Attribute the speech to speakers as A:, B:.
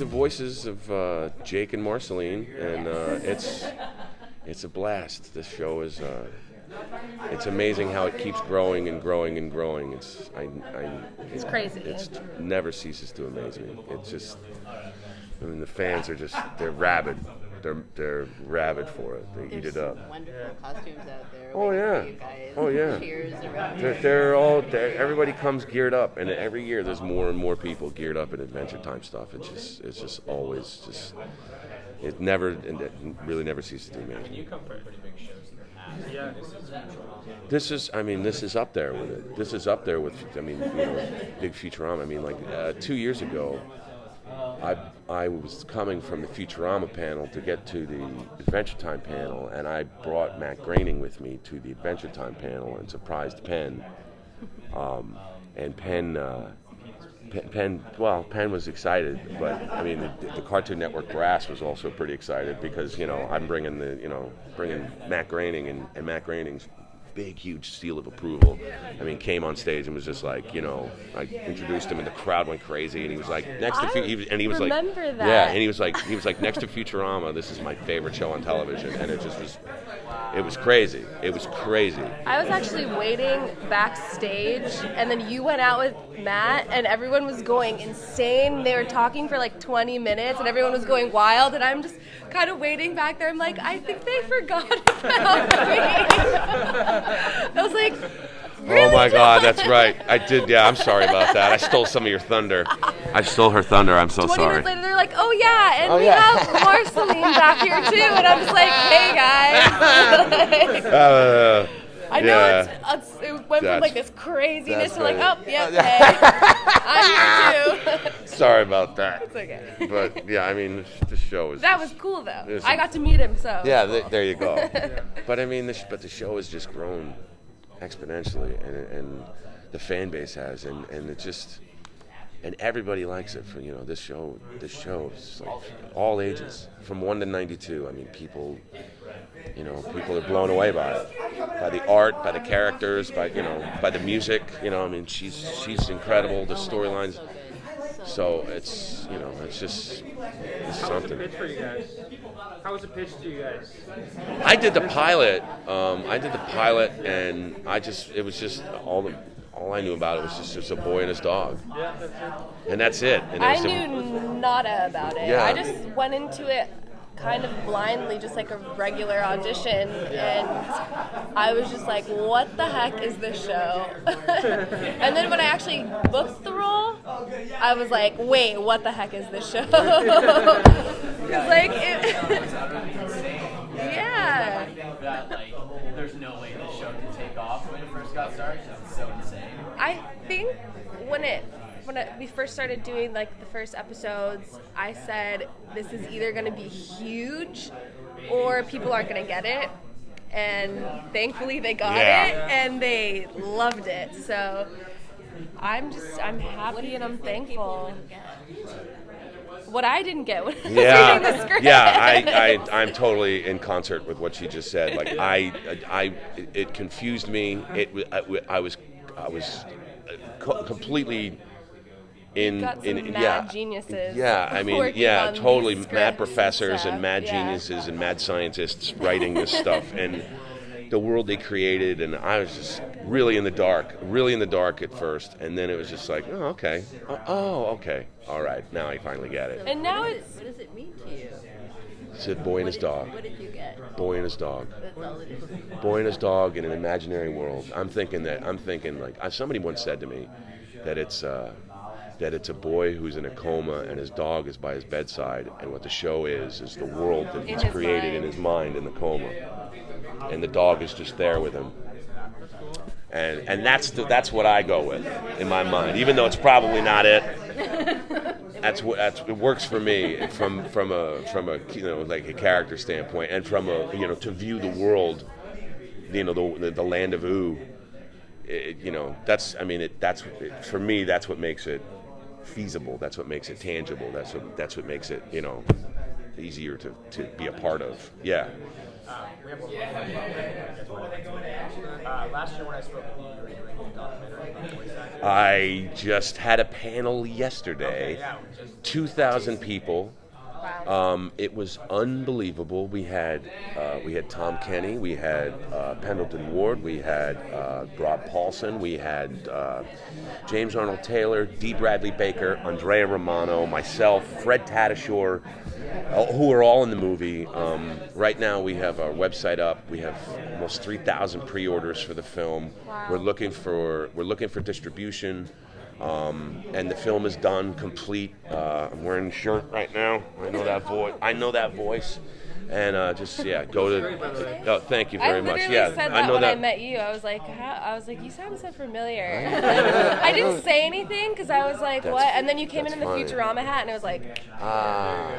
A: voices of Jake and Marceline, and it's a blast. This show is it's amazing how it keeps growing and growing and growing. It's
B: crazy.
A: It never ceases to amaze me. It's just, I mean, the fans are they're rabid. They're rabid for it. They eat it up.
C: Wonderful costumes out there.
A: Oh yeah.
C: You guys.
A: Oh yeah.
C: Cheers around.
A: Everybody comes geared up, and every year there's more and more people geared up in Adventure Time stuff. It's just always just. It really never ceases to amaze me.
D: You come from pretty big shows in the past. Yeah.
A: This is up there with it. This is up there with, big Futurama. I mean, like 2 years ago, I was coming from the Futurama panel to get to the Adventure Time panel, and I brought Matt Groening with me to the Adventure Time panel and surprised Penn. And Penn was excited, but I mean, the Cartoon Network brass was also pretty excited because, I'm bringing Matt Groening, and Matt Groening's big, huge seal of approval. I mean, came on stage and was just like, I introduced him and the crowd went crazy, and he was like,
B: remember that.
A: Yeah, and he was like, next to Futurama, this is my favorite show on television, and it was crazy. It was crazy.
B: I was actually waiting backstage, and then you went out with Matt, and everyone was going insane. They were talking for like 20 minutes, and everyone was going wild, and I'm just kind of waiting back there. I'm like, I think they forgot about me. I was like, really?
A: Oh my God, that's right. I did. Yeah, I'm sorry about that. I stole some of your thunder. I stole her thunder. I'm so
B: 20
A: sorry.
B: minutes later, they're like, oh yeah, and we have Marceline back here too, and I'm just like, hey guys. I know it went from like this craziness to like, oh, yeah, hey, I'm here too.
A: Sorry about that.
B: It's okay.
A: But yeah, I mean, the show is.
B: That was cool though. I got to meet him, so.
A: Yeah, there you go. But I mean, the show has just grown exponentially, and the fan base has, and it just, and everybody likes it. For this show is like all ages, from 1 to 92. I mean, people are blown away by it, by the art, by the characters, by the music. I mean, she's incredible. The storylines. So it's something.
D: How was the pitch for you guys? How was the pitch to you guys?
A: I did the pilot. And it was just all I knew about it was just a boy and his dog.
D: Yeah, that's it.
A: And that's it. And
B: I knew nada about it.
A: Yeah.
B: I just went into it kind of blindly, just like a regular audition, and I was just like, what the heck is this show? And then when I actually booked the role, I was like, wait, what the heck is this show? Because like yeah.
E: That there's no way this show can take off when it first got started because it's so insane.
B: I think when we first started doing like the first episodes, I said this is either going to be huge or people aren't going to get it, and thankfully they got it and they loved it. So I'm happy and I'm thankful. What I didn't get when I was reading the script.
A: Yeah, I'm totally in concert with what she just said. Like it confused me. I was completely
B: mad geniuses.
A: Yeah, I mean, totally mad professors and mad geniuses and mad scientists writing this stuff, and the world they created, and I was just really in the dark at first, and then it was just like, oh, okay, all right, now I finally get it.
B: And now
C: what does it mean to you?
A: It's a boy and his dog.
C: What did you get?
A: Boy and his dog.
C: That's all it is.
A: Boy and his dog in an imaginary world. I'm thinking like somebody once said to me that it's a boy who's in a coma and his dog is by his bedside, and what the show is the world that he's created in his mind in the coma, and the dog is just there with him. And that's what I go with in my mind, even though it's probably not it. It works for me from a like a character standpoint, and from a to view the world, the land of Oo. For me, that's what makes it feasible. That's what makes it tangible. That's what makes it easier to be a part of. Yeah.
D: We have one more. Last year when I spoke with you, you were doing a documentary on voice acting.
A: I just had a panel yesterday,
D: Yeah,
A: 2,000 people.
B: Wow.
A: It was unbelievable. We had Tom Kenny, we had Pendleton Ward, we had Rob Paulson, we had James Arnold Taylor, D. Bradley Baker, Andrea Romano, myself, Fred Tatasciore, who are all in the movie. Right now we have our website up. We have almost 3,000 pre-orders for the film.
B: Wow.
A: We're looking for distribution. And the film is done, complete. I'm wearing a shirt right now. I know that voice. And go to. Oh, thank you very
B: I
A: much.
B: literally
A: Yeah,
B: said
A: I
B: that
A: know
B: when
A: that.
B: I met you. I was like, you sound so familiar. I didn't say anything because I was like,
A: That's-
B: what? And then you came in
A: that's
B: the
A: funny.
B: Futurama hat, and it was like,
A: Ah,